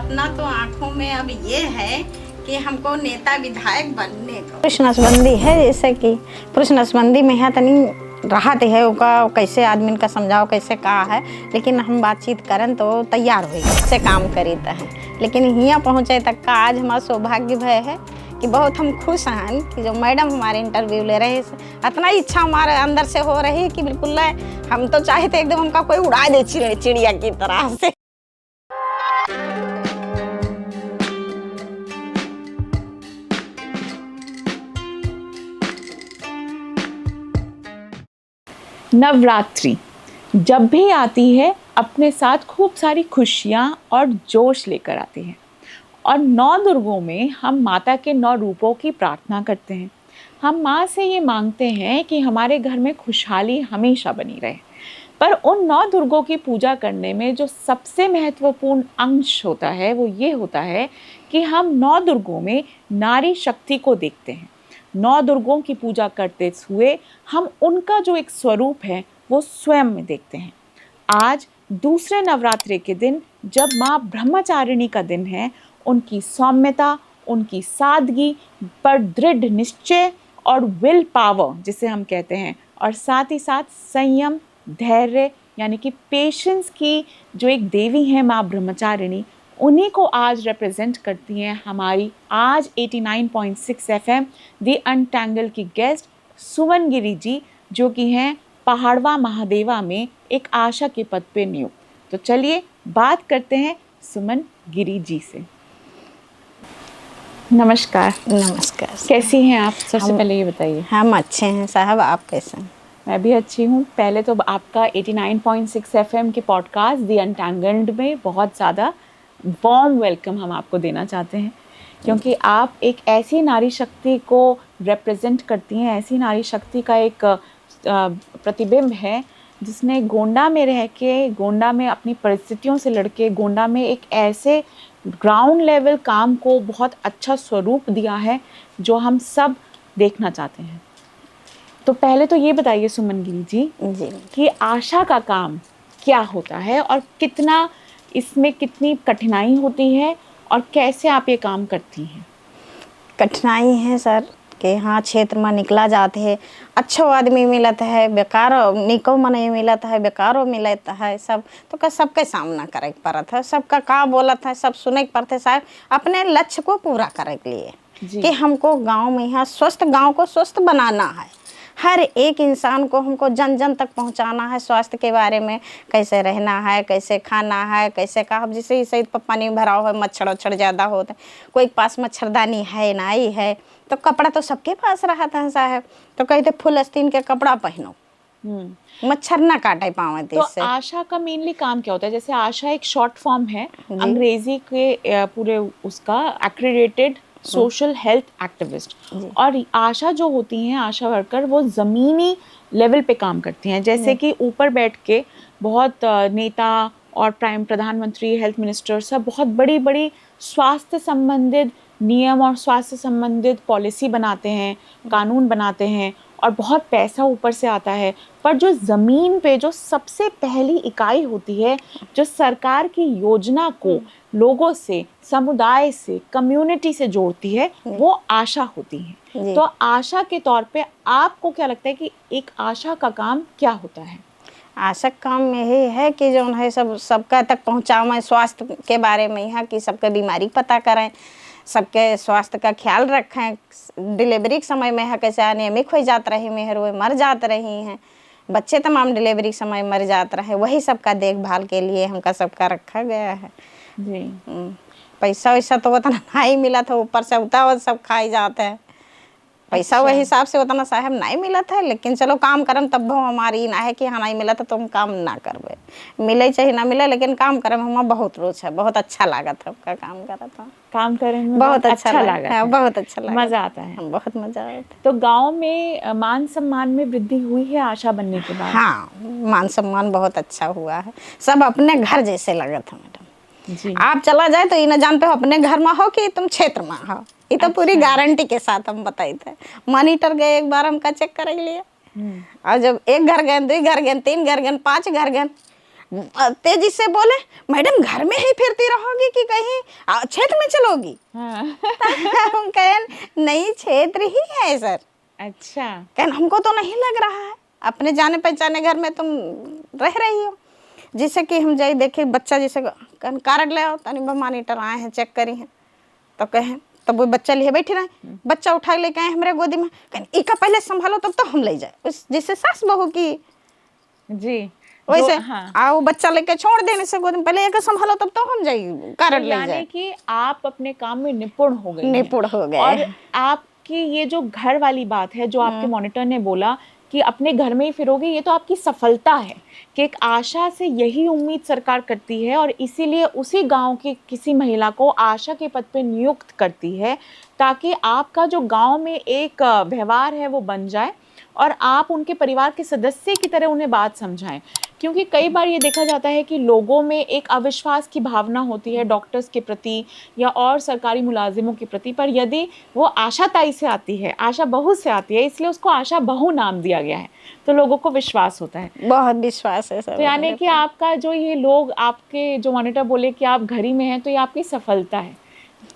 सपना तो आंखों में अब ये है कि हमको नेता विधायक बनने को। पुरुष नसबंदी है, जैसे कि पुरुष नसबंदी में है तनी राहत है ओका, कैसे आदमी का समझाओ कैसे कहा है, लेकिन हम बातचीत करें तो तैयार हो से काम करीता है। लेकिन यहाँ पहुँचे तक का आज हमारा सौभाग्य भय है कि बहुत हम खुश हैं कि जो मैडम हमारे इंटरव्यू ले रहे हैं, इतना इच्छा हमारे अंदर से हो रही है कि बिल्कुल हम तो चाहते एकदम हमका कोई उड़ा दे चिड़िया की तरह से। नवरात्रि जब भी आती है अपने साथ खूब सारी खुशियाँ और जोश लेकर आती है, और 9 दुर्गों में हम माता के 9 रूपों की प्रार्थना करते हैं। हम माँ से ये मांगते हैं कि हमारे घर में खुशहाली हमेशा बनी रहे। पर उन 9 दुर्गों की पूजा करने में जो सबसे महत्वपूर्ण अंश होता है वो ये होता है कि हम 9 दुर्गों में नारी शक्ति को देखते हैं। 9 दुर्गों की पूजा करते हुए हम उनका जो एक स्वरूप है वो स्वयं में देखते हैं। आज दूसरे नवरात्रि के दिन जब माँ ब्रह्मचारिणी का दिन है, उनकी सौम्यता, उनकी सादगी पर दृढ़ निश्चय और विल पावर जिसे हम कहते हैं, और साथ ही साथ संयम, धैर्य यानी कि पेशेंस की जो एक देवी है माँ ब्रह्मचारिणी, उन्हीं को आज रिप्रेजेंट करती हैं हमारी आज 89.6 FM दी अनटैंगल की गेस्ट सुमन गिरी जी, जो कि हैं पहाड़वा महादेवा में एक आशा के पद पे नियुक्त। तो चलिए बात करते हैं सुमन गिरी जी से। नमस्कार। नमस्कार। कैसी हैं आप? सबसे पहले ये बताइए। हम अच्छे हैं साहब, आप कैसे हैं? मैं भी अच्छी हूँ। पहले तो आपका 89.6 FM के पॉडकास्ट दी अनटैंगल्ड में बहुत ज़्यादा वार्म वेलकम हम आपको देना चाहते हैं, क्योंकि आप एक ऐसी नारी शक्ति को रिप्रेजेंट करती हैं, ऐसी नारी शक्ति का एक प्रतिबिंब है जिसने गोंडा में रह के, गोंडा में अपनी परिस्थितियों से लड़के, गोंडा में एक ऐसे ग्राउंड लेवल काम को बहुत अच्छा स्वरूप दिया है जो हम सब देखना चाहते हैं। तो पहले तो ये बताइए सुमन गिरी जी कि आशा का काम क्या होता है और कितना इसमें कितनी कठिनाई होती है और कैसे आप ये काम करती हैं? कठिनाई है सर कि हाँ क्षेत्र में निकला जाते है, अच्छो आदमी मिलता है, बेकारो निको में नहीं मिलता है, बेकारो मिलता है, सब तो सबके सामना करे पड़ता है, सबका का बोलत है, सब सुने के पड़ते साहब अपने लक्ष्य को पूरा करे के लिए कि हमको गांव में यहाँ स्वस्थ गांव को स्वस्थ बनाना है। हर एक इंसान को हमको जन जन तक पहुंचाना है, स्वास्थ्य के बारे में कैसे रहना है, कैसे खाना है, कैसे का जिससे सही पानी भरा हुआ है, मच्छर वच्छर ज़्यादा होते हैं, कोई पास मच्छरदानी है नहीं है, तो कपड़ा तो सबके पास रहता है साहब, तो कहते फुल आस्तीन के कपड़ा पहनो, मच्छर ना काटे पावे। तो आशा का मेनली काम क्या होता है? जैसे आशा एक शॉर्ट फॉर्म है अंग्रेजी के पूरे उसका एक्रेडिटेड सोशल हेल्थ एक्टिविस्ट, और आशा जो होती हैं आशा वर्कर वो ज़मीनी लेवल पे काम करती हैं। जैसे कि ऊपर बैठ के बहुत नेता और प्रधानमंत्री, हेल्थ मिनिस्टर सब बहुत बड़ी बड़ी स्वास्थ्य संबंधित नियम और स्वास्थ्य संबंधित पॉलिसी बनाते हैं, कानून बनाते हैं, और बहुत पैसा ऊपर से आता है। पर जो ज़मीन पे जो सबसे पहली इकाई होती है जो सरकार की योजना को लोगों से, समुदाय से, कम्युनिटी से जोड़ती है, वो आशा होती है। तो आशा के तौर पे आपको क्या लगता है कि एक आशा का काम क्या होता है? आशा काम में यही है कि जो है सबका तक पहुँचावें, स्वास्थ्य के बारे में यहाँ की सबके बीमारी पता करें, सबके स्वास्थ्य का ख्याल रखें। डिलीवरी के समय में है कैसे अनियमित हो जात रही मेहर मर जात रही हैं, बच्चे तमाम डिलीवरी के समय मर जाते रहे, वही सबका देखभाल के लिए हमका सबका रखा गया है जी। पैसा वैसा तो उतना नहीं मिला था, ऊपर से उतना सब खाई जाते हैं, पैसा अच्छा। वही हिसाब से उतना साहब नहीं मिला था, लेकिन चलो काम करम तब हमारी ना है कि हाँ नहीं मिला था तो हम काम ना करबे, मिले चाहे ना मिले लेकिन काम करम हमें बहुत रोच है, बहुत अच्छा लगा था उनका काम करा था, काम करने में बहुत अच्छा लगा है, बहुत अच्छा लगा, मज़ा आता है, बहुत मज़ा आता है। तो गांव में मान सम्मान में वृद्धि हुई है आशा बनने के बाद? हाँ, मान सम्मान बहुत अच्छा हुआ है, सब अपने घर जैसे लगा था मैडम जी। आप चला जाए तो ये न जानते हो अपने घर में हो कि तुम क्षेत्र में हो, ये तो पूरी गारंटी के साथ हम बताए थे। मॉनिटर गए एक बार हमका चेक कर लिए, और जब एक घर गए, 2 घर गए, 3 घर गए, 5 घर गए, तेजी से बोले मैडम घर में ही फिरती रहोगी कि कहीं क्षेत्र में चलोगी? हाँ। हम कहें नहीं, क्षेत्र ही है सर। अच्छा। कहन हमको तो नहीं लग रहा है, अपने जाने पहचाने घर में तुम रह रही हो। जैसे कि हम जाई देखे बच्चा, जैसे कहन कार्ड ले आओ तनी मॉनिटर आए हैं चेक करी हैं, तो कहें तब वो बच्चा लिए बैठे रहे, बच्चा उठा लेके आए हमारे गोदी में, कहन इका पहले संभालो तब तो हम ले जाए। उस जैसे सास बहू की जी वैसे हाँ। आओ बच्चा लेके छोड़ देने से गोदी में, पहले एक संभालो तब तो हम जाई कार्ड ले यानी जाए। कि आप अपने काम में निपुण हो गए हैं। निपुण हो गए। और आपकी ये जो घर वाली बात है जो आपके मॉनिटर ने बोला कि अपने घर में ही फिरोगे, ये तो आपकी सफलता है कि एक आशा से यही उम्मीद सरकार करती है और इसीलिए उसी गांव की किसी महिला को आशा के पद पे नियुक्त करती है ताकि आपका जो गांव में एक व्यवहार है वो बन जाए और आप उनके परिवार के सदस्य की तरह उन्हें बात समझाएं। क्योंकि कई बार ये देखा जाता है कि लोगों में एक अविश्वास की भावना होती है डॉक्टर्स के प्रति या और सरकारी मुलाजिमों के प्रति, पर यदि वो आशा ताई से आती है, आशा बहू से आती है, इसलिए उसको आशा बहू नाम दिया गया है, तो लोगों को विश्वास होता है। बहुत विश्वास है सर। तो यानी कि आपका जो ये लोग आपके जो मॉनिटर बोले कि आप घर ही में हैं, तो ये आपकी सफलता है।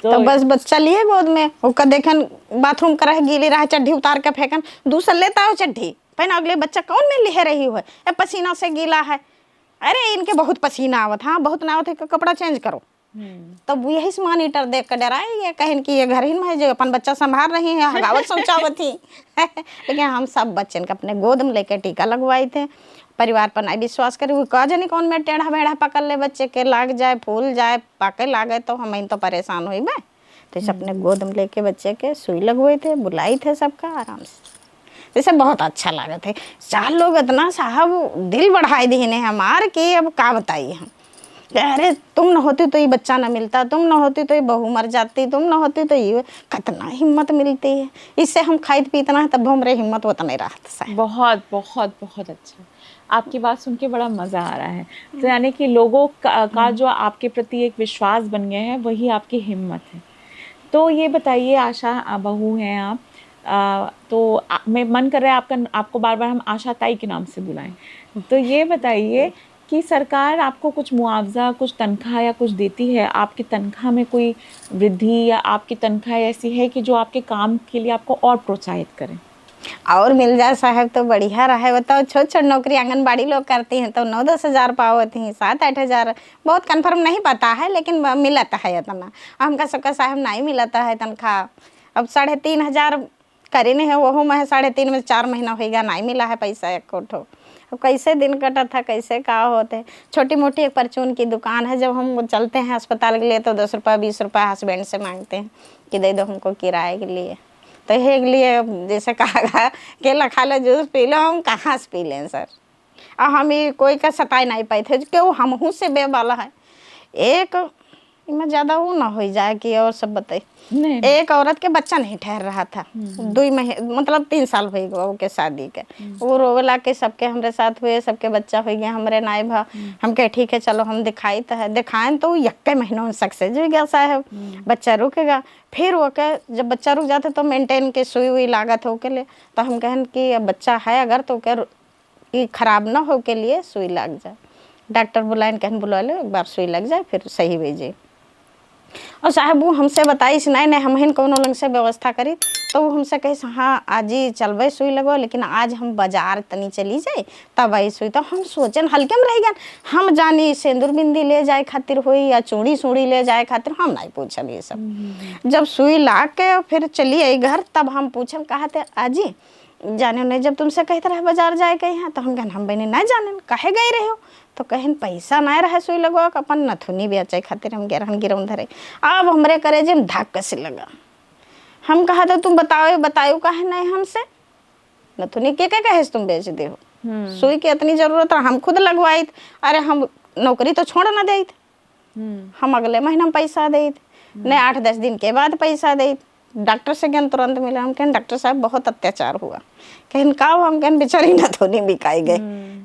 तो बस बच्चा लिए गोद में, ओका देखन बाथरूम कर गीली रहा, चड्ढी उतार के फेंकन, दूसरा लेता हो चड्ढी पहना, अगले बच्चा कौन में ले रही हो, पसीना से गीला है, अरे इनके बहुत पसीना आवत, हाँ बहुत ना आवत है, कपड़ा चेंज करो। तब यही से मॉनिटर देख कर डराएंगे, कहें कि ये घर ही में है जो अपन बच्चा संभाल रही है, हगावत शौचावत ही। लेकिन हम सब बच्चन के अपने गोद में लेकर टीका लगवाए थे। परिवार पर नहीं विश्वास करे, वो कहा जानी कौन में टेढ़ा मेढ़ा पकड़ ले बच्चे के, लाग जाए फूल जाए पाके लागे तो हम तो परेशान हुई मैं। तो इसे अपने गोद में लेके बच्चे के सुई लगवाए थे, बुलाई थे सबका आराम से, जैसे बहुत अच्छा लगा थे। चार लोग इतना साहब दिल बढ़ाए दिए हमार कि अब का बताइए हम, अरे तुम न होती तो ये बच्चा न मिलता, तुम न होती तो ये बहू मर जाती, तुम न होती तो ये, कितना हिम्मत मिलती है इससे हम खाइत पीतना है, तब हमारे हिम्मत होता नहीं रहा। बहुत बहुत बहुत अच्छा, आपकी बात सुन के बड़ा मज़ा आ रहा है। तो यानी कि लोगों का जो आपके प्रति एक विश्वास बन गया है वही आपकी हिम्मत है। तो ये बताइए, आशा बहू हैं आप, तो मैं मन कर रहा है आपको बार बार हम आशा ताई के नाम से बुलाएं। तो ये बताइए कि सरकार आपको कुछ मुआवजा, कुछ तनख्वाह या कुछ देती है? आपकी तनख्वाह में कोई वृद्धि या आपकी तनख्वाह ऐसी है कि जो आपके काम के लिए आपको और प्रोत्साहित करें? और मिल जाए साहब तो बढ़िया रहे। बताओ छोट छोट नौकरी आंगनबाड़ी लोग करती हैं तो 9-10 हज़ार पावत हैं, 7-8 हज़ार, बहुत कन्फर्म नहीं पता है लेकिन मिलता है इतना। हमका सबका साहब नहीं मिलता है तनख्वाह। अब 3,500 करे नहीं है, वो में 3.5 में 4 महीना होगा नहीं मिला है पैसा एक कोठो। अब कैसे दिन कटा था, कैसे का होते। छोटी मोटी एक परचून की दुकान है, जब हम चलते हैं अस्पताल के लिए तो 10 रुपये 20 रुपये हस्बैंड से मांगते हैं कि दे दो हमको किराए के लिए। तो ये के लिए जैसे कहा केला खा लो जूस पी लो, हम कहाँ से पी लें सर। और हम ही कोई का सताए नहीं पाए थे क्यों, हम हूँ से बे वाला है। एक इनमें ज़्यादा वो ना हो जाए कि और सब बताइए। एक औरत के बच्चा नहीं ठहर रहा था, 2 महीने मतलब 3 साल हो गए के शादी के। वो रोवला के सबके हमारे साथ हुए, सबके बच्चा हो गया, हमारे नाई भा। हम कहे ठीक है चलो हम दिखाई तो है, दिखाएं तो 1 महीनों में सक्सेस हो गया साहब, बच्चा रुकेगा। फिर वो कह जब बच्चा रुक जाता तो मेंटेन के सुई हुई लागत हो के लिए, तो हम कहें कि अब बच्चा है अगर तो क्या खराब ना हो के लिए सुई लग जाए। डॉक्टर बुलाए, कहन बुला लो एक बार सुई लग जाए फिर सही भेजे। और साहब वो हमसे बताइस नहीं हम हिन कौन लंग से व्यवस्था करी, तो वो हमसे कही हाँ आज ही चलबे सुई लगो, लेकिन आज हम बाजार तनी चली जाए तब आई सुई। तो हम सोचन हल्के में रह गए, हम जानी सिंदूर बिंदी ले जाए खातिर हुई या चूड़ी सूड़ी ले जाए खातिर, हम नहीं पूछल ये सब। जब सुई ला के फिर चली आई घर तब हम पूछल कहा थे आजी जाने नहीं, जब तुमसे कहते रहे बाजार जाए कहीं हैं, तो हम कहन हम बहने नहीं जाने काहे गए रहे हो, तो कहन पैसा नहीं रहे सुई लगवा अपन नथुनी बेचे खातिर हम गेरहन गिरौन धरे। अब हमरे करे जे धक्का से लगा, हम कहा था तुम बताओ काहे नहीं हमसे, नथुनी के कहे तुम बेच दे हो, सुई की इतनी जरूरत हम खुद लगवाई। अरे हम नौकरी तो छोड़ ना दे, हम अगले महीना में पैसा दे, नहीं 8-10 दिन के बाद पैसा दे। डॉक्टर से ज्ञान तुरंत मिला, हम कहन डॉक्टर साहब बहुत अत्याचार हुआ, कहन का हम कहन बेचारी नथुनी बिकाई गई,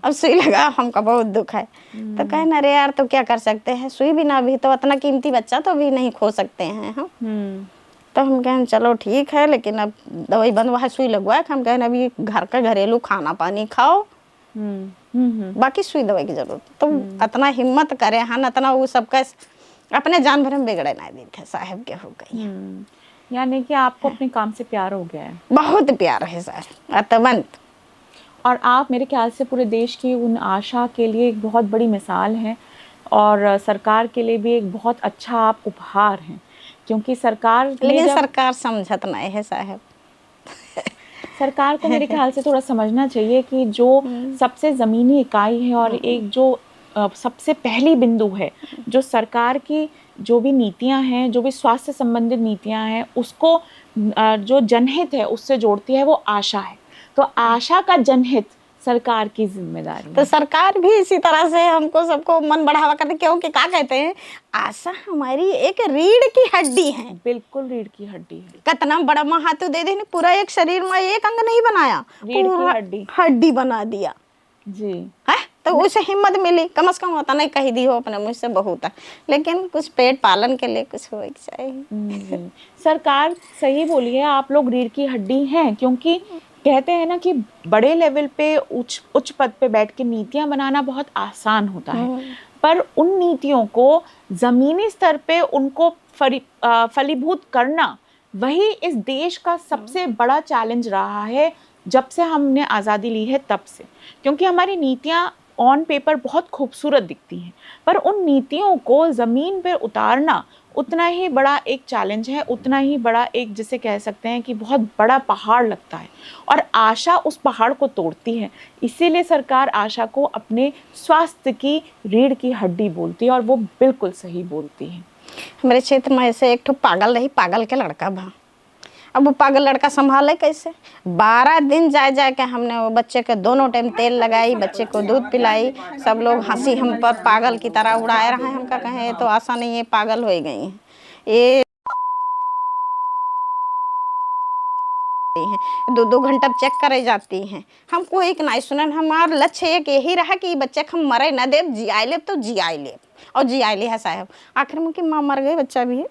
अब सुई लगा हमका बहुत दुख है। तो कहन अरे यार तो क्या कर सकते हैं, सुई बिना भी तो इतना कीमती बच्चा तो भी नहीं खो सकते हैं हम। तो हम कहन चलो ठीक है, लेकिन अब दवाई बनवा सुई लगवाए, हम कहन अभी घर का घरेलू खाना पानी खाओ, बाकी सुई दवाई की जरूरत। तो इतना हिम्मत करे हन, इतना वो सबका अपने जान भर में बिगड़े ना देखे साहब के हो गई। यानी कि आपको अपने काम से प्यार हो गया है। बहुत प्यार है सर अतवंत। और आप मेरे ख्याल से पूरे देश की उन आशा के लिए एक बहुत बड़ी मिसाल हैं और सरकार के लिए भी एक बहुत अच्छा आप उपहार हैं, क्योंकि सरकार लेकिन सरकार समझत नहीं है साहब। सरकार को मेरे ख्याल से थोड़ा समझना चाहिए कि जो सबसे ज़मीनी इकाई है और एक जो सबसे पहली बिंदु है, जो सरकार की जो भी नीतियां हैं, जो भी स्वास्थ्य संबंधित नीतियां हैं, उसको जो जनहित है उससे जोड़ती है, वो आशा है। तो आशा का जनहित सरकार की जिम्मेदारी तो है। सरकार भी इसी तरह से हमको सबको मन बढ़ावा करते, क्योंकि क्या कहते हैं, आशा हमारी एक रीढ़ की हड्डी है। बिल्कुल रीढ़ की हड्डी है। कितना बड़ा महात्व दे देने, पूरा एक शरीर में एक अंग नहीं बनाया, रीढ़ पूरा की हड्डी बना दिया जी है। तो उसे हिम्मत मिली, कम से कम होता नहीं कही दी हो अपने मुझ से बहुत है, लेकिन कुछ पेट पालन के लिए कुछ हो चाहिए। सरकार सही बोली है, आप लोग रीढ़ की हड्डी हैं, क्योंकि कहते हैं ना कि बड़े लेवल पे उच्च पद पे बैठ के नीतियां बनाना बहुत आसान होता है, पर उन नीतियों को ज़मीनी स्तर पे उनको फलीभूत करना, वही इस देश का सबसे बड़ा चैलेंज रहा है जब से हमने आज़ादी ली है तब से। क्योंकि हमारी नीतियां ऑन पेपर बहुत खूबसूरत दिखती हैं, पर उन नीतियों को ज़मीन पर उतारना उतना ही बड़ा एक चैलेंज है, उतना ही बड़ा एक, जिसे कह सकते हैं कि बहुत बड़ा पहाड़ लगता है, और आशा उस पहाड़ को तोड़ती है। इसीलिए सरकार आशा को अपने स्वास्थ्य की रीढ़ की हड्डी बोलती है, और वो बिल्कुल सही बोलती है। हमारे क्षेत्र में ऐसे एक ठो पागल रही, पागल के लड़का भा। अब वो पागल लड़का संभाले कैसे? 12 दिन जा के हमने वो बच्चे के दोनों टाइम तेल लगाई, बच्चे को दूध पिलाई, सब लोग हंसी हम पर पागल की तरह उड़ाए रहे हैं। हम का कहें ये तो आशा नहीं है, पागल हो गई है ये। 2-2 घंटा चेक करे जाती हैं, हमको एक नहीं सुनन। हमारा लक्ष्य एक यही रहा कि बच्चे हम मरे न दे, जिया ले तो जिया ले, और जिया ले है साहब। आखिर में कि माँ मर गई, बच्चा भी है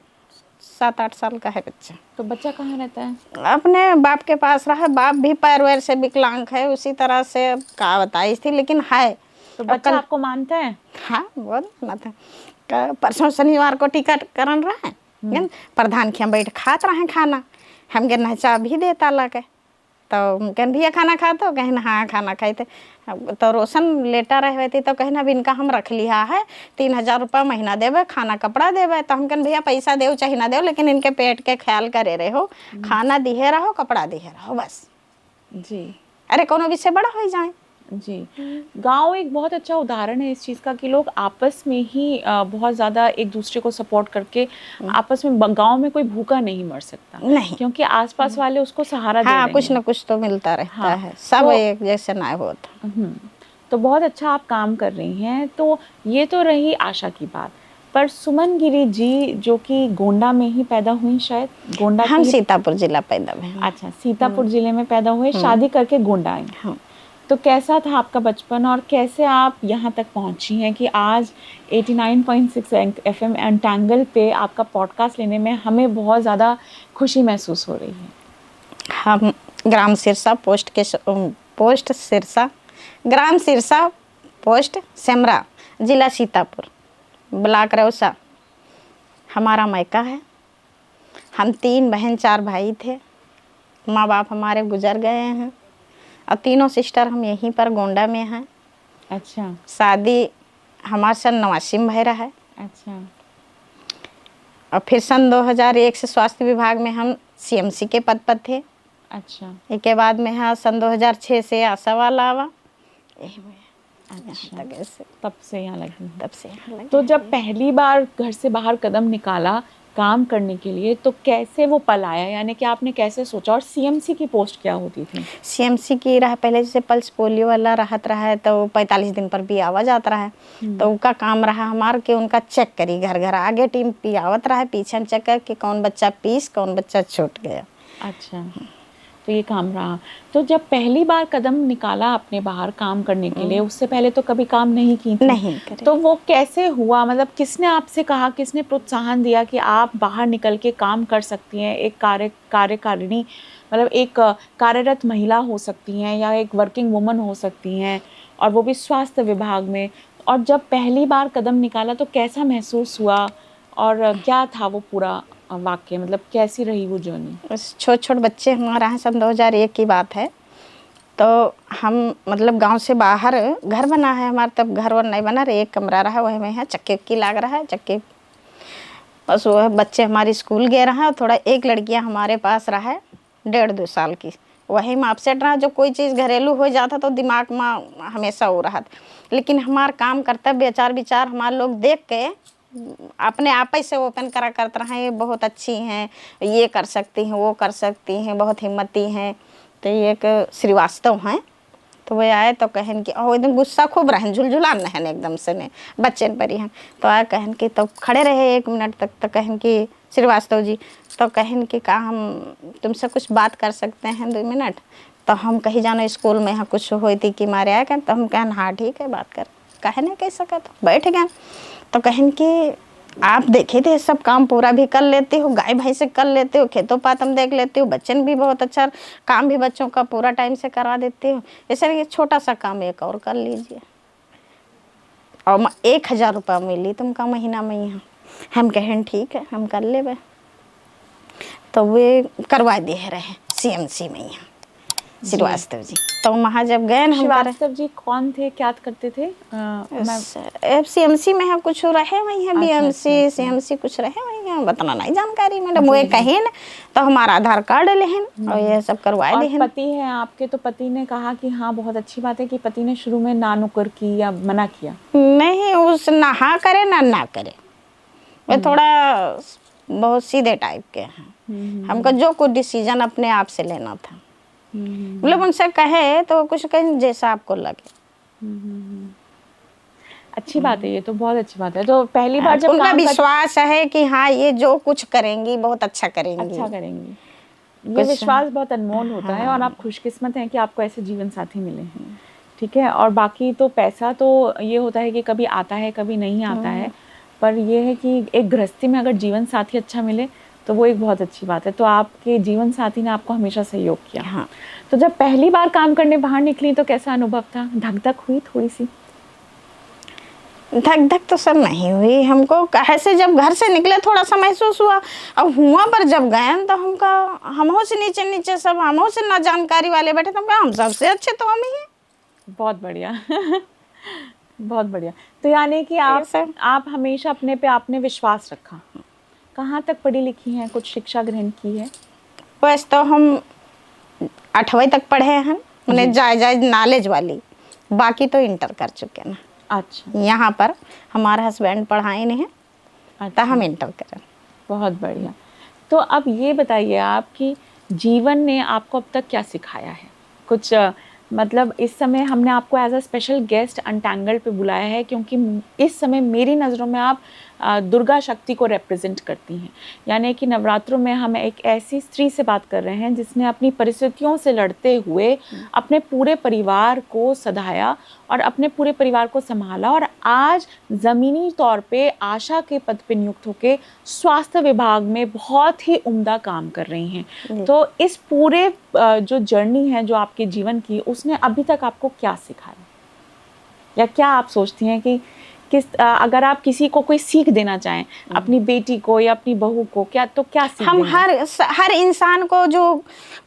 7-8 साल का है बच्चा। तो बच्चा कहाँ रहता है? अपने बाप के पास रहा, बाप भी पैर वैर से विकलांग है, उसी तरह से का बताई थी, लेकिन है। तो बच्चा आपको मानता है? हाँ बहुत मानता है। परसों शनिवार को टिकट करन रहा है, प्रधान के बैठ खात रहे खाना, हम कहना चाह भी देता ला के, तो कहन भैया खाना खाता हो, कहना हाँ खाना खाते। तो रोशन लेटा रहे थे, तो कहना अब इनका हम रख लिया है 3000 रुपया महीना देवे, खाना कपड़ा देवे। तो हम कहन भैया पैसा देव चाहे ना देव, लेकिन इनके पेट के ख्याल करे रहे हो, खाना दिहे रहो, कपड़ा दिहे रहो, बस जी। अरे कोनो विषय बड़ा हो जाए जी। गांव एक बहुत अच्छा उदाहरण है इस चीज़ का कि लोग आपस में ही बहुत ज़्यादा एक दूसरे को सपोर्ट करके आपस में, गांव में कोई भूखा नहीं मर सकता, नहीं, क्योंकि आसपास वाले उसको सहारा दे रहे हैं। कुछ न कुछ तो मिलता रहता हाँ, है, सब तो एक जैसे ना होता। तो बहुत अच्छा आप काम कर रही हैं। तो ये तो रही आशा की बात, पर सुमन गिरी जी जो कि गोंडा में ही पैदा हुई, शायद गोंडा, हम सीतापुर जिला पैदा हुए। अच्छा, सीतापुर जिले में पैदा हुए, शादी करके गोंडा आई। हाँ। तो कैसा था आपका बचपन, और कैसे आप यहाँ तक पहुँची हैं कि आज 89.6 FM एंटेंगल पे आपका पॉडकास्ट लेने में हमें बहुत ज़्यादा खुशी महसूस हो रही है। हम ग्राम सिरसा पोस्ट सिरसा, ग्राम सिरसा, पोस्ट सेमरा, जिला सीतापुर, ब्लॉक रौसा हमारा मायका है। हम 3 बहन 4 भाई थे, माँ बाप हमारे गुजर गए हैं, और तीनों सिस्टर हम यहीं पर गोंडा में हैं। अच्छा। शादी हमारे सन 89 में भय रहा है। अच्छा। और फिर सन 2001 से स्वास्थ्य विभाग में हम CMC के पद पर थे। अच्छा। इसके बाद में हाँ सन 2006 से आशा वाला आवा। अच्छा, ऐसे तब से यहाँ लगी। तब से यहाँ लगी। तो जब पहली बार घर से बाहर कदम निकाला काम करने के लिए, तो कैसे वो पल आया, यानी कि आपने कैसे सोचा, और CMC की पोस्ट क्या होती थी? CMC की रहा पहले, जैसे पल्स पोलियो वाला रहत रहा है, तो 45 दिन पर पियावा जाता रहा है। तो उनका काम रहा हमार के उनका चेक करी, घर घर आगे टीम पियावत रहा है, पीछे चेक कर कि कौन बच्चा पीस, कौन बच्चा छूट गया। अच्छा, तो ये काम रहा। तो जब पहली बार कदम निकाला आपने बाहर काम करने के लिए, उससे पहले तो कभी काम नहीं की थी? नहीं करे। तो वो कैसे हुआ, मतलब किसने आपसे कहा, किसने प्रोत्साहन दिया कि आप बाहर निकल के काम कर सकती हैं, एक कार्यकारिणी, मतलब एक कार्यरत महिला हो सकती हैं, या एक वर्किंग वुमन हो सकती हैं, और वो भी स्वास्थ्य विभाग में। और जब पहली बार कदम निकाला तो कैसा महसूस हुआ, और क्या था वो पूरा वाक्य, मतलब कैसी रही वो जर्नी? छोटे छोटे बच्चे हमारा है, सन 2001 की बात है। तो हम मतलब गांव से बाहर घर बना है हमारा, तब घर वर नहीं बना रहे, एक कमरा रहा वही में है, चक्की उक्की लाग रहा है, चक्की बस वो है। बच्चे हमारे स्कूल गए रहा, और थोड़ा एक लड़कियां हमारे पास रहा है 1.5-2 साल की, वही में अपसेट रहा। जो कोई चीज़ घरेलू हो जाता तो दिमाग में हमेशा हो रहा था। लेकिन हमारा काम कर्तव्य आचार विचार हमारे लोग देख के अपने आप ही से ओपन करा करते रहे, ये बहुत अच्छी हैं, ये कर सकती हैं, वो कर सकती हैं, बहुत हिम्मती हैं। तो ये एक श्रीवास्तव हैं, तो वे आए तो कहन कि ओ एकदम गुस्सा खूब रहन, झुलझुलान रहन एकदम से ने बच्चे पर ही हैं। तो आए कहन कि तो खड़े रहे 1 मिनट तक, तो कहन कि श्रीवास्तव जी, तो कहन कि का हम तुमसे कुछ बात कर सकते हैं 2 मिनट? तो हम कहीं जाना स्कूल में यहाँ कुछ हुई थी कि मारे आए कहन, तो हम कहन हाँ ठीक है बात कर, कहे नहीं कह सका, तो बैठ गए। तो कहन कि आप देखे थे सब काम पूरा भी कर लेते हो, गाय भैंस से कर लेते हो, खेतों पात हम देख लेते हो, बच्चन भी बहुत अच्छा काम भी बच्चों का पूरा टाइम से करा देते हो, ऐसे ये छोटा सा काम एक और कर लीजिए और 1000 रुपया मिली तुमका महीना में यहाँ। हम कहें ठीक है हम कर लेबे। तो वे करवा दे रहे CMC में यहाँ श्रीवास्तव जी। तो वहाँ जब गए ना हम श्रीवास्तव जी कौन थे, क्या करते थे? CMC में है कुछ रहे वही है, BMC CMC कुछ रहे वही है, बताना नहीं जानकारी मैडम। वो कहे न तो हमारा आधार कार्ड लेहन और ये सब करवाए देहन। पति है आपके, तो पति ने कहा कि हाँ बहुत अच्छी बात है कि पति ने शुरू में ना नुकर की या मना किया? नहीं, उस ना हाँ करे ना करे, वो थोड़ा बहुत सीधे टाइप के हैं। हमको जो कुछ डिसीजन अपने आप से लेना था, मतलब उनसे कहे तो कुछ कहें जैसा आपको लगे। अच्छी बात है, ये तो बहुत अच्छी बात है। तो पहली बार जब उनका विश्वास है कि हाँ ये जो कुछ करेंगी बहुत अच्छा करेंगी। ये विश्वास बहुत अनमोल होता है, और आप खुशकिस्मत हैं कि आपको ऐसे जीवन साथी मिले हैं। ठीक है, और बाकी तो पैसा तो ये होता है कि कभी आता है कभी नहीं आता है, पर ये है कि एक गृहस्थी में अगर जीवन साथी अच्छा मिले तो वो एक बहुत अच्छी बात है। तो आपके जीवन साथी ने आपको हमेशा सहयोग किया। हाँ। तो जब पहली बार काम करने बाहर निकली तो कैसा अनुभव था? धक धक हुई थोड़ी सी? धक धक तो सर नहीं हुई हमको, कहे से जब घर से निकले थोड़ा सा महसूस हुआ, अब हुआ पर जब गए तो हमका हमों से नीचे नीचे सब हमों से ना जानकारी वाले बैठे, तो हम सबसे अच्छे तो हम ही हैं। बहुत बढ़िया बहुत बढ़िया। तो यानी कि आप हमेशा अपने पे आपने विश्वास रखा। कहाँ तक पढ़ी लिखी हैं, कुछ शिक्षा ग्रहण की है? वैसे तो हम 8वीं तक पढ़े हैं, उन्हें जायज नॉलेज वाली, बाकी तो इंटर कर चुके ना। अच्छा, यहाँ पर हमारे हस्बैंड पढ़ाए नहीं है। अच्छा। तो हम इंटर करें। बहुत बढ़िया। तो अब ये बताइए आप कि जीवन ने आपको अब तक क्या सिखाया है? कुछ मतलब इस समय हमने आपको एज अ स्पेशल गेस्ट अनटैंगल्ड पे बुलाया है क्योंकि इस समय मेरी नज़रों में आप दुर्गा शक्ति को रिप्रेजेंट करती हैं। यानी कि नवरात्रों में हम एक ऐसी स्त्री से बात कर रहे हैं जिसने अपनी परिस्थितियों से लड़ते हुए अपने पूरे परिवार को सधाया और अपने पूरे परिवार को संभाला, और आज ज़मीनी तौर पे आशा के पद पे नियुक्त होकर स्वास्थ्य विभाग में बहुत ही उम्दा काम कर रही हैं। तो इस पूरे जो जर्नी है जो आपके जीवन की, उसने अभी तक आपको क्या सिखाया, या क्या आप सोचती हैं कि अगर आप किसी को कोई सीख देना चाहें, अपनी बेटी को या अपनी बहू को, क्या सीख हम हर इंसान को जो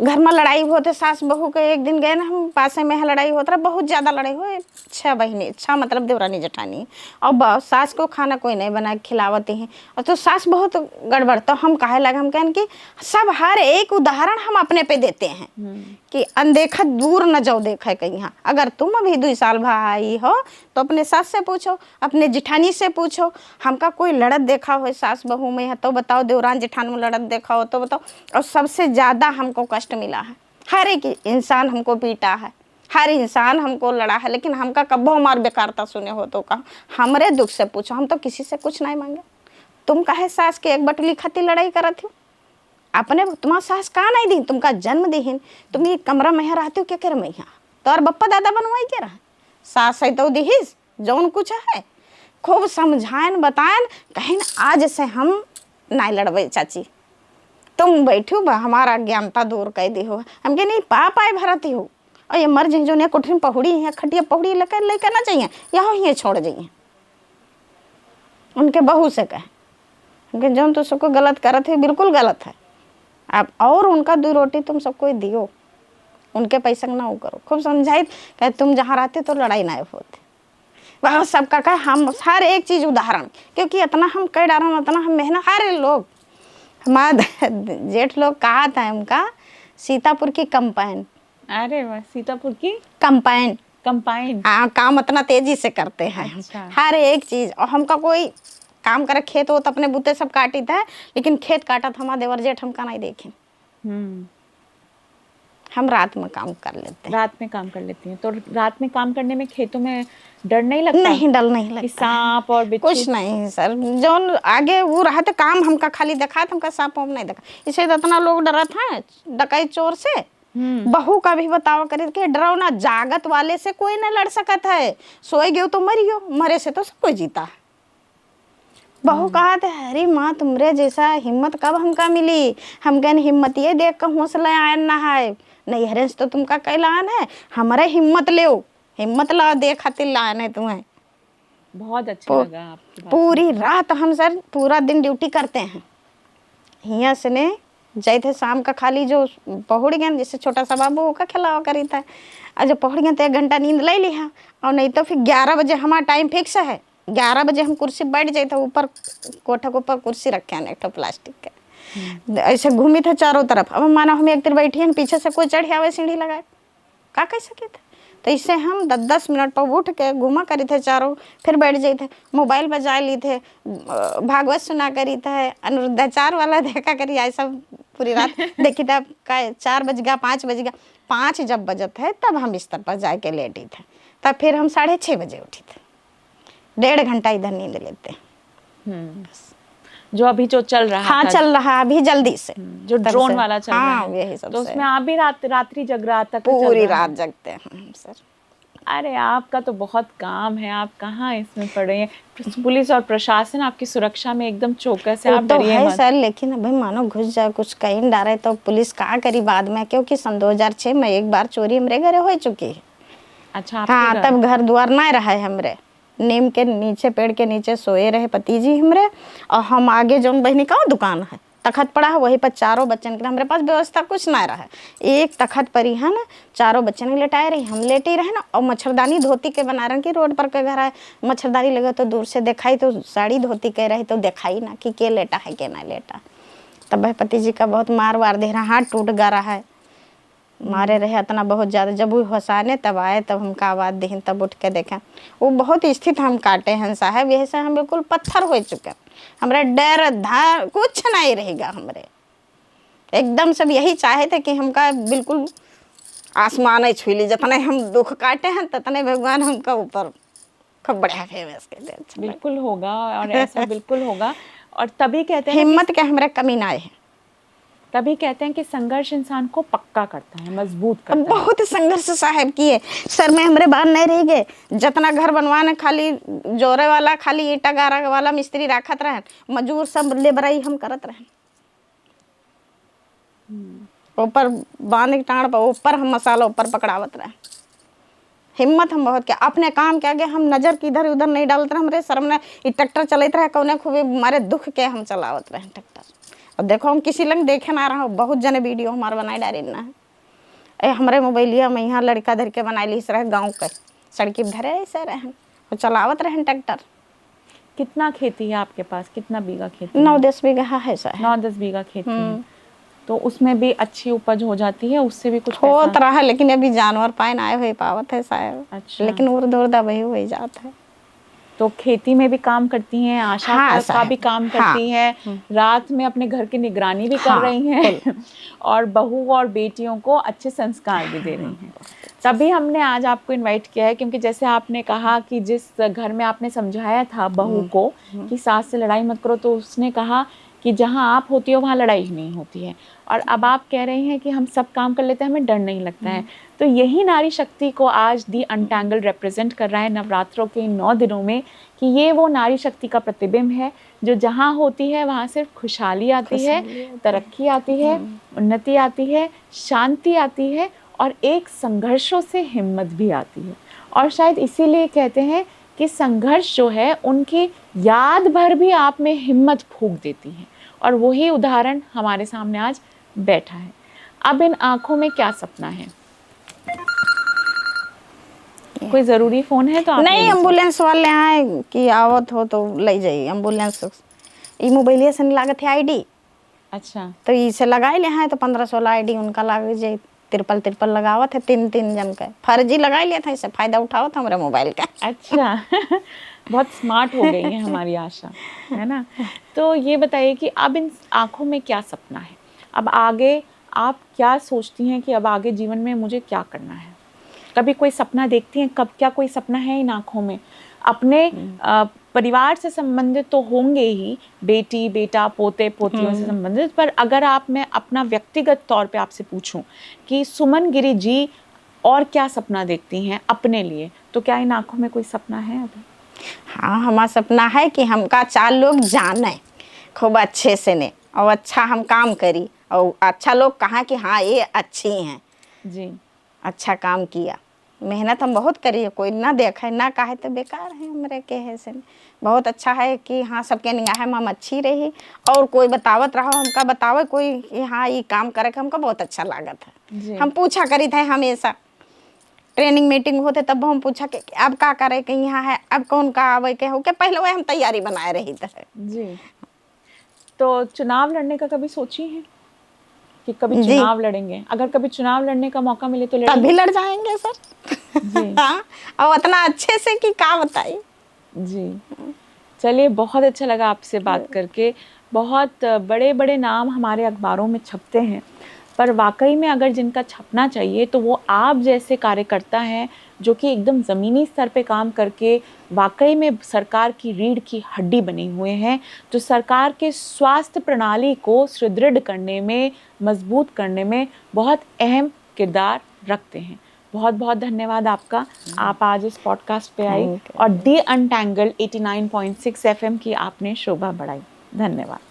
घर में लड़ाई होते सास बहू के, एक दिन गए ना हम पास में लड़ाई होता रहा, बहुत ज़्यादा लड़ाई हुए, 6 बहनें, 6 मतलब देवरानी जेठानी, और सास को खाना कोई नहीं बना के खिलावती हैं, और तो सास बहुत गड़बड़। तो हम कहे लगे, हम कहन कि सब हर एक उदाहरण हम अपने पे देते हैं कि अनदेखा दूर न जाओ देखा कहीं। अगर तुम अभी 2 साल भाई हो तो अपने सास से पूछो, अपने जेठानी से पूछो, हमका कोई लड़त देखा हो सास बहू में है तो बताओ, देवरान जेठान में लड़त देखा हो तो बताओ। और सबसे ज़्यादा हमको कष्ट मिला है, हर एक इंसान हमको पीटा है, हर इंसान हमको लड़ा है, लेकिन हमका कब्बो हमार बेकारता सुने हो तो कहा हमरे दुख से पूछो, हम तो किसी से कुछ नहीं मांगे। तुम कहे सास के एक बटुली खाती लड़ाई करत हो, अपने तुम्हारा सास कहाँ नहीं दी, तुमका जन्म दीहिन, तुम ये कमरा में रहते हो क्या कर मैं तो और बप्पा दादा बनवाई क्या रहा, सास है तो दीहिस जौन कुछ है, खूब समझाएन बताएन, कहीं आज से हम नहीं लड़बे चाची, तुम बैठो बा हमारा ज्ञानता दूर कर दी हो। हम के नहीं पाप आए भरती हो, और ये मर जाए जो ने कोठरी पहुड़ी है खटिया पहुड़ी लेकर ना चाहिए, यहाँ ही छोड़ जाइए। उनके बहू से कहे क्योंकि जो तो सबको गलत करत है बिल्कुल गलत है। आप और उनका 2 रोटी तुम सबको दियो, उनके पैसा ना वो करो। खूब समझाई कहे तुम जहाँ रहते तो लड़ाई ना होते। वह सबका कहे हम हर एक चीज़ उदाहरण, क्योंकि इतना हम कह डारा इतना हम मेहनत हर लोग हमारा जेठ लोग कहा था उनका सीतापुर की कंपाइन। अरे वाह, सीतापुर की कंपाइन कंपाइन। हाँ, काम इतना तेजी से करते हैं। अच्छा। हर एक चीज। और हमका कोई काम करे खेत हो तो अपने बूते सब काटी था, लेकिन खेत काटा था हमारा देवर जेठ हमका नहीं देखे। हम रात में काम कर लेते हैं। रात में काम कर लेती हैं, तो रात में काम करने में खेतों में डर नहीं लगता? नहीं, डर नहीं कि लगता सांप और बिच्छू? कुछ नहीं सर, जो आगे वो रहा था काम हमका खाली देखा था, हमका सांप वाप नहीं देखा। इसे तो इतना लोग डरा था डकैत चोर से। बहू का भी बतावा करे के डरावना, जागत वाले से कोई नहीं लड़ सकता है। सोए गयो तो मरियो, मरे से तो सब कोई जीता। बहू कहा था अरे माँ तुमरे जैसा हिम्मत कब हमका मिली। हम कहने हिम्मत ये देख कर हौसला आयन ना है, नहीं हरे तो तुमका कैलान है, हमारे हिम्मत ले, हिम्मत ला दे खातिर लान है तुम्हें। बहुत अच्छा लगा आपकी बात। पूरी रात हम सर पूरा दिन ड्यूटी करते हैं। यहाँ से ने जाए थे शाम का खाली जो पहुड़ गए, जैसे छोटा सा बाबू का खिलावा करी था, और जब पहुड़ गए तो 1 घंटा नींद ले लिया। और नहीं तो फिर 11 बजे हमारा टाइम फिक्स है, 11 बजे हम कुर्सी बैठ जाए थे। ऊपर कोठा के ऊपर कुर्सी रखे हैं एक प्लास्टिक के, ऐसे घूमी थे चारों तरफ। अब मानो हम एक तरफ बैठी हैं, पीछे से कोई चढ़ी आवे सीढ़ी लगाए का कह सके थे। तो इससे हम 10-10 मिनट पर उठ के घुमा करी थे चारों, फिर बैठ जाए थे, मोबाइल बजा ली थे, भागवत सुना करी थे, अनुरुद्धाचार वाला देखा करी, ऐसा पूरी रात देखी था। 4 बज गया 5 बज गया, 5 जब बजत है तब हम बिस्तर पर जाके लेटी थे। तब फिर हम 6:30 बजे उठी थे। 1.5 घंटा इधर नींद लेते। जो अभी जो चल रहा हाँ था, चल रहा अभी जल्दी से, जो ड्रोन वाला चल रहा हाँ, है, यही सब तो उसमें आप भी रात्रि जग रहा था? पूरी रात जगते हैं सर। अरे आपका तो बहुत काम है, आप कहाँ इसमें पड़े हैं। पुलिस और प्रशासन आपकी सुरक्षा में एकदम चौकस है, आप तो डरिए है मत। सर, लेकिन अभी मानो घुस जाए कुछ कहीं डारे तो पुलिस कहा करी बाद में, क्योंकि सन 2006 में एक बार चोरी हमरे घरे हो चुकी है। अच्छा, हाँ, तब घर द्वार ना रहा है हमरे, नीम के नीचे पेड़ के नीचे सोए रहे पति जी हमरे, और हम आगे जो बहनी का दुकान है तखत पड़ा है, वहीं पर चारों बच्चन के हमारे पास व्यवस्था कुछ ना रहा। एक तखत पर ही है ना, चारों बच्चन लेटाए रही, हम लेटे रहे ना, और मच्छरदानी धोती के बना रहे कि रोड पर के घर आए मच्छरदानी लगे तो दूर से दिखाई, तो साड़ी धोती के रही तो दिखाई ना कि के लेटा है के ना लेटा। तब भाई पति जी का बहुत मार वार दे रहा, हाथ टूट गा रहा है, मारे रहे इतना बहुत ज़्यादा। जब वो हंसाने तब आए, तब हमका आवाज़ दें, तब उठ के देखें वो बहुत स्थित हम काटे हैं साहब। यही से हम बिल्कुल पत्थर हो चुके, हमारे डर धार कुछ नहीं रहेगा हमरे। एकदम सब यही चाहे थे कि हमका बिल्कुल आसमान ही छू ली, जितने हम दुख काटे हैं ततने भगवान हमका ऊपर खूब बढ़िया फेमस के दे। बिल्कुल होगा, और ऐसा बिल्कुल होगा। और तभी कहते हैं हिम्मत के हमारे कमी ना है, तभी कहते हैं कि संघर्ष इंसान को पक्का करता है, मजबूत करता है। बहुत संघर्ष साहब किए सर में, हमारे बाहर नहीं रह गए। जितना घर बनवाने खाली जोरे वाला, खाली ईटा गारा वाला मिस्त्री रखत रहे, मजूर सब लेबराई हम करत रहे। ऊपर बांध के टांग पर ऊपर हम मसाला ऊपर पकड़ावत रहे। हिम्मत हम बहुत क्या, अपने काम के आगे हम नजर की इधर उधर नहीं डालते रहे। हमारे शर्म ने ट्रैक्टर चलते रहे कौने खूबे हमारे दुख के हम चलावत रहे ट्रैक्टर। और देखो हम किसी लंग देखे ना रहा, बहुत जने वीडियो हमारे बनाए डारे ना है। हमारे मोबाइलिया में यहाँ लड़का धर के बनाई ली रहे, गाँव के सड़की धरे ऐसे रहे वो चलावत रहे ट्रैक्टर। कितना खेती है आपके पास, कितना बीघा खेती? 9-10 बीघा है सर। 9-10 बीघा खेती है, तो उसमें भी अच्छी उपज हो जाती है, उससे भी कुछ होत रहा है। लेकिन अभी जानवर पाइन आए हुए पावत है शायद। अच्छा। लेकिन उर्द उर्दा वही हो जाता है। तो खेती में भी काम करती हैं, आशा हाँ, का भी काम करती हैं, रात में अपने घर की निगरानी भी कर रही हैं और बहू और बेटियों को अच्छे संस्कार भी दे रही हैं। तभी हमने आज आपको इनवाइट किया है, क्योंकि जैसे आपने कहा कि जिस घर में आपने समझाया था बहू को कि सास से लड़ाई मत करो, तो उसने कहा कि जहाँ आप होती हो वहाँ लड़ाई ही नहीं होती है। और अब आप कह रहे हैं कि हम सब काम कर लेते हैं, हमें डर नहीं लगता है। तो यही नारी शक्ति को आज दी अनटैंगल रिप्रेजेंट कर रहा है नवरात्रों के 9 दिनों में, कि ये वो नारी शक्ति का प्रतिबिंब है जो जहाँ होती है वहाँ सिर्फ खुशहाली आती है, तरक्की आती है, उन्नति आती है, शांति आती है, और एक संघर्षों से हिम्मत भी आती है। और शायद इसीलिए कहते हैं कि संघर्ष जो है उनकी याद भर भी आप में हिम्मत फूंक देती है, और वही उदाहरण हमारे सामने आज बैठा है। अब इन आँखों में क्या सपना है? कोई ज़रूरी फ़ोन है तो आप ले नहीं, लीजिए। एम्बुलेंस वाले आए कि आवत हो तो ले जाइए एम्बुलेंस। ई मोबाइलिया से लागत है आईडी, अच्छा, तो इसे लगाए ले हैं तो 15-16 आईडी उनका लाग जाए। तिरपल लगावत है 3-3 जन का, फर्जी लगाए लिया था, इससे फायदा उठावत हमारे मोबाइल का। अच्छा। बहुत स्मार्ट हो गई है हमारी आशा, है ना? तो ये बताइए कि अब इन आँखों में क्या सपना है? अब आगे आप क्या सोचती हैं कि अब आगे जीवन में मुझे क्या करना है? कभी कोई सपना देखती हैं? कब क्या कोई सपना है इन आँखों में? अपने परिवार से संबंधित तो होंगे ही, बेटी, बेटा, पोते, पोतियों से संबंधित, पर अगर मैं अपना व्यक्तिगत तौर पे आपसे पूछूं कि सुमन गिरी जी और क्या सपना देखती हैं अपने लिए, तो क्या इन आँखों में कोई सपना है अभी? हाँ, हमारा सपना है कि हमका 4 लोग जाने खूब अच्छे से ने, और अच्छा हम काम करी, और अच्छा लोग कहा कि हाँ ये अच्छी हैं, जी, अच्छा काम किया। मेहनत हम बहुत करी है, कोई ना देखे ना कहे तो बेकार है हमरे कहे से। बहुत अच्छा है कि हाँ सबके निगाह में हम अच्छी रही, और कोई बतावत रहो हमका, बतावे कोई कि हाँ ये काम करे के हमका बहुत अच्छा लागत जी। है। हम पूछा करी थे हमेशा, ट्रेनिंग मीटिंग होते तब हम पूछा कि अब का करे के यहाँ है, अब कौन का आवे के हो के, पहले वह हम तैयारी बनाए रही थे। जी। तो चुनाव लड़ने का कभी सोची हैं कि कभी जी, चुनाव लड़ेंगे? अगर कभी चुनाव लड़ने का मौका मिले तो तभी लड़ेंगे? लड़ जाएंगे सर। जी, हाँ, और उतना अच्छे से कि का बताई। जी। चलिए, बहुत अच्छा लगा आपसे बात करके। बहुत बड़े-बड़े नाम हमारे अखबारों में छपते हैं, पर वाक़ई में अगर जिनका छपना चाहिए तो वो आप जैसे कार्यकर्ता हैं, जो कि एकदम ज़मीनी स्तर पे काम करके वाक़ई में सरकार की रीढ़ की हड्डी बने हुए हैं, जो सरकार के स्वास्थ्य प्रणाली को सुदृढ़ करने में, मज़बूत करने में बहुत अहम किरदार रखते हैं। बहुत-बहुत धन्यवाद आपका। आप आज इस पॉडकास्ट पे आई Thank you. और दी अनटैंगल्ड 89.6 एफएम की आपने शोभा बढ़ाई। धन्यवाद।